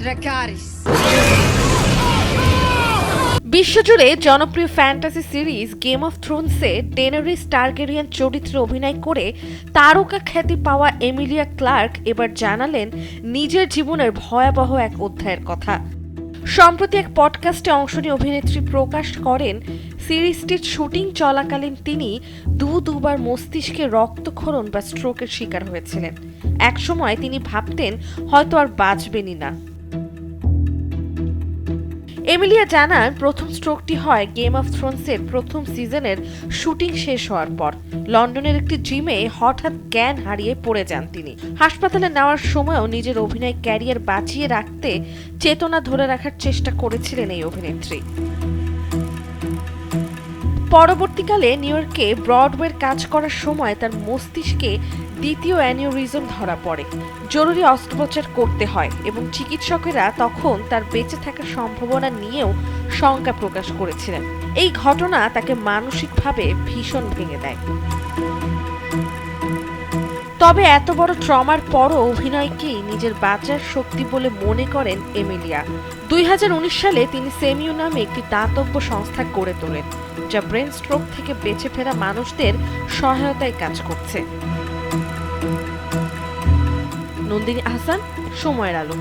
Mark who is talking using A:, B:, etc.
A: Dracarys.
B: বিশ্বজুড়ে জনপ্রিয় fantasy series game of থ্রোনসে ডেনারিস টারগেরিয়ান চরিত্রে অভিনয় করে তারকা খ্যাতি পাওয়া এমিলিয়া ক্লার্ক এবার জানালেন নিজের জীবনের ভয়াবহ এক অধ্যায়ের কথা। সম্প্রতি এক পডকাস্টে অংশ নিয়ে অভিনেত্রী প্রকাশ করেন সিরিজটির শুটিং চলাকালীন তিনি দুবার মস্তিষ্কে রক্তক্ষরণ বা স্ট্রোকের শিকার হয়েছিলেন। একসময় তিনি ভাবতেন হয়তো আর বাঁচবেনই না। এমিলিয়া জানান প্রথম স্ট্রোকটি হয় গেম অফ থ্রোনসের প্রথম সিজনের শুটিং শেষ হওয়ার পর। লন্ডনের একটি জিমে হঠাৎ জ্ঞান হারিয়ে পড়ে যান তিনি। হাসপাতালে নেওয়ার সময়ও নিজের অভিনয় ক্যারিয়ার বাঁচিয়ে রাখতে চেতনা ধরে রাখার চেষ্টা করেছিলেন এই অভিনেত্রী। পরবর্তীকালে নিউ ইয়র্কে ব্রডওয়ের কাজ করার সময় তার মস্তিষ্কে দ্বিতীয় অ্যানিউরিজম ধরা পড়ে। জরুরি অস্ত্রোপচার করতে হয় এবং চিকিৎসকেরা তখন তার বেঁচে থাকার সম্ভাবনা নিয়েও শঙ্কা প্রকাশ করেছিলেন। এই ঘটনা তাকে মানসিকভাবে ভীষণ ভেঙে দেয়। তবে এত বড় ট্রমার পরও অভিনয়কেই নিজের বাঁচার শক্তি বলে মনে করেন এমিলিয়া। 2019 সালে তিনি সেমিউ নামে একটি দাতব্য সংস্থা গড়ে তোলেন, যা ব্রেন স্ট্রোক থেকে বেঁচে ফেরা মানুষদের সহায়তায় কাজ করছে। নন্দিনী আহসান, সময়ের আলো।